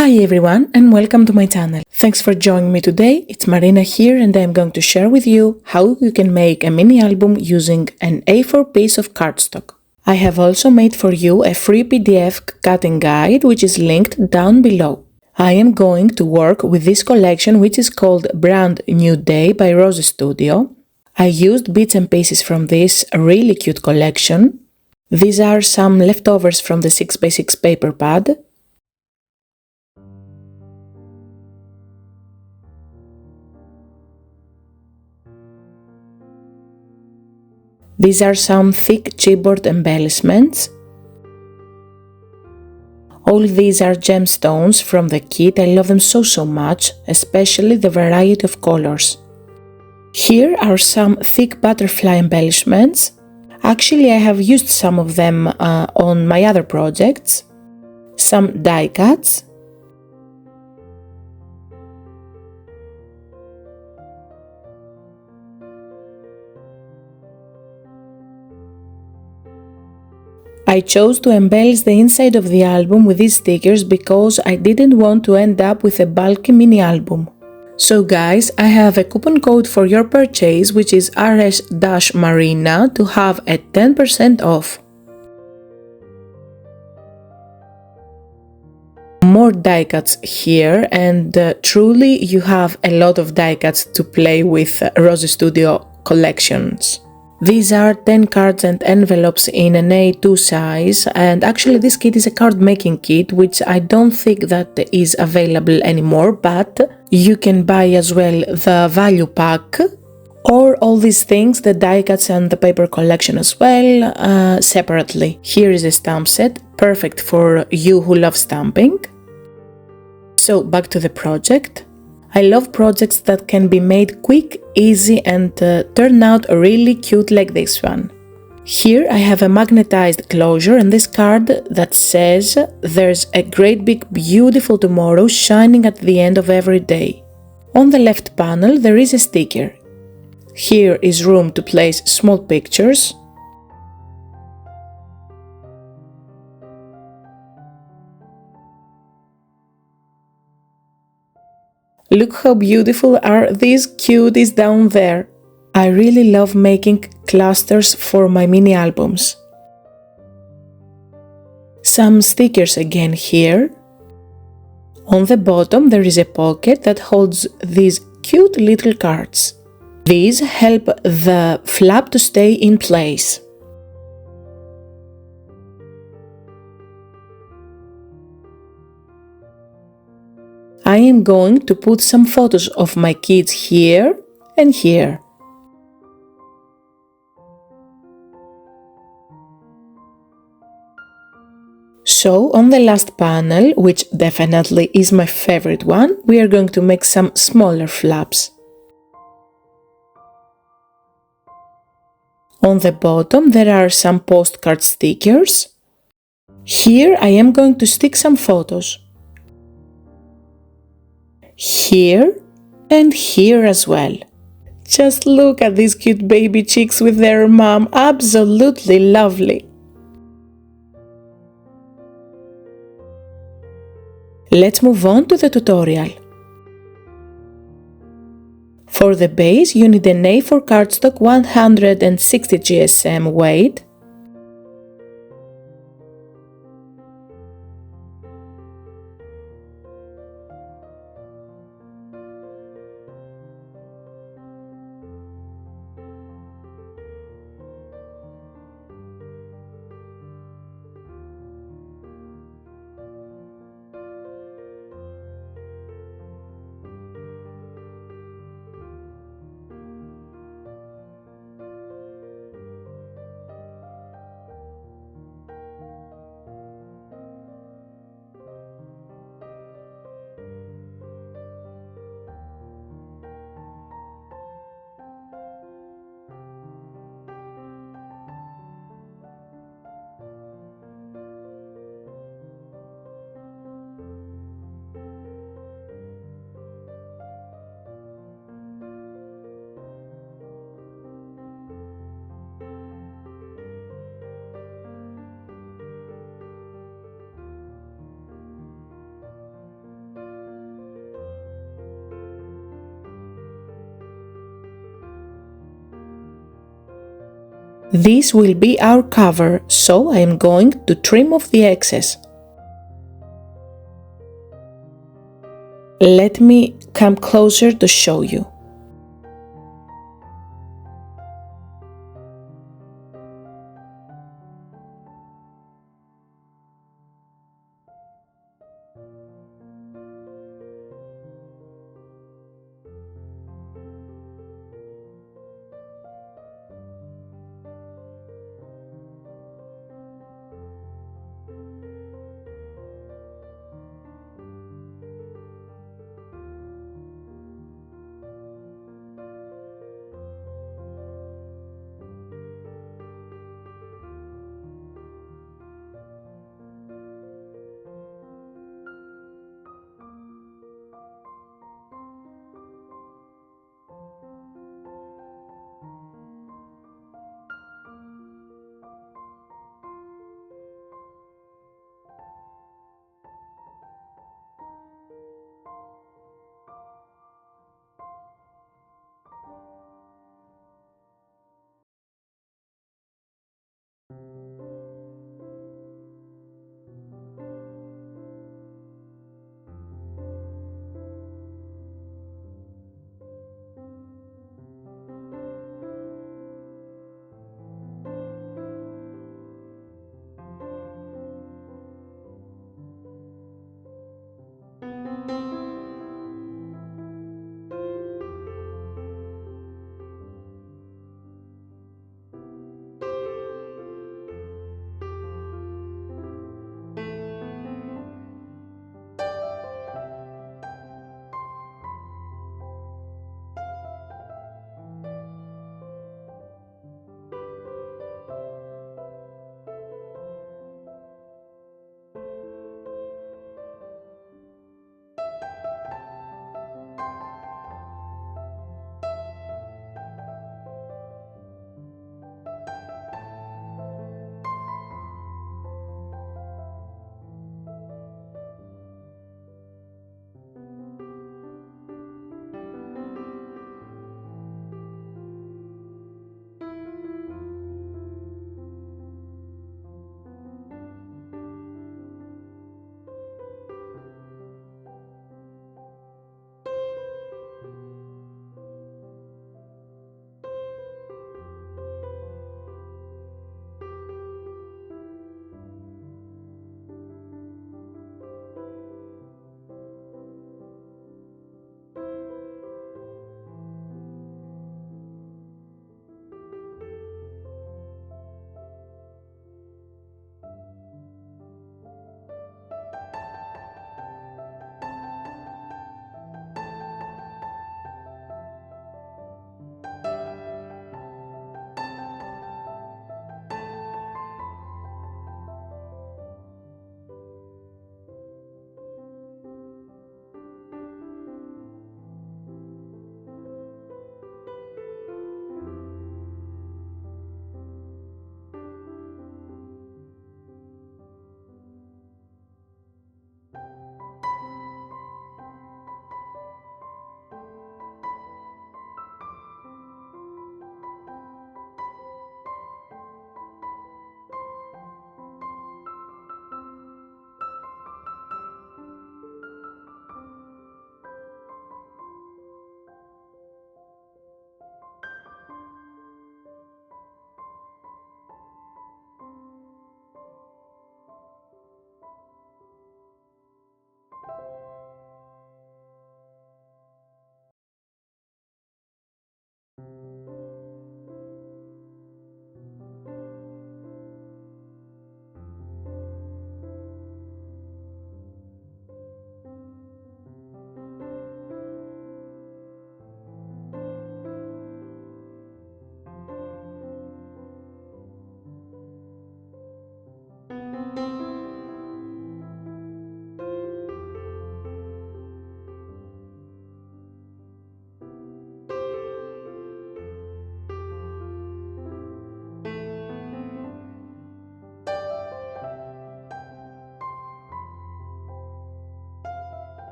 Hi everyone and welcome to my channel. Thanks for joining me today. It's Marina here and I'm going to share with you how you can make a mini album using an A4 piece of cardstock. I have also made for you a free PDF cutting guide which is linked down below. I am going to work with this collection which is called Brand New Day by Rosie Studio. I used bits and pieces from this really cute collection. These are some leftovers from the 6x6 paper pad. These are some thick chipboard embellishments. All these are gemstones from the kit. I love them so much, especially the variety of colors. Here are some thick butterfly embellishments. Actually, I have used some of them on my other projects. Some die cuts. I chose to embellish the inside of the album with these stickers because I didn't want to end up with a bulky mini album. So guys, I have a coupon code for your purchase which is rs-marina to have a 10% off. More die cuts here and truly you have a lot of die cuts to play with Rosie Studio collections. These are 10 cards and envelopes in an A2 size, and actually this kit is a card making kit which I don't think that is available anymore, but you can buy as well the value pack or all these things, the die cuts and the paper collection as well, separately. Here is a stamp set, perfect for you who love stamping. So back to the project. I love projects that can be made quick, easy and turn out really cute like this one. Here I have a magnetized closure and this card that says there's a great big beautiful tomorrow shining at the end of every day. On the left panel there is a sticker. Here is room to place small pictures. Look how beautiful are these cuties down there. I really love making clusters for my mini albums. Some stickers again here. On the bottom there is a pocket that holds these cute little cards. These help the flap to stay in place. I am going to put some photos of my kids here and here. So on the last panel, which definitely is my favorite one, we are going to make some smaller flaps. On the bottom there are some postcard stickers. Here I am going to stick some photos. Here and here as well. Just look at these cute baby chicks with their mom, absolutely lovely. Let's move on to the tutorial. For the base you need an A4 cardstock 160 GSM weight, This will be our cover, so I am going to trim off the excess. Let me come closer to show you.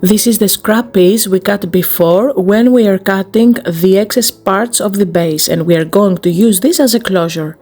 This is the scrap piece we cut before when we are cutting the excess parts of the base, and we are going to use this as a closure.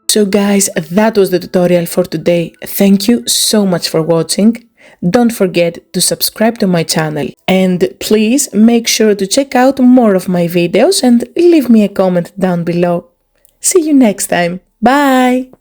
So guys, that was the tutorial for today. Thank you so much for watching. Don't forget to subscribe to my channel, and please make sure to check out more of my videos and leave me a comment down below. See you next time. Bye!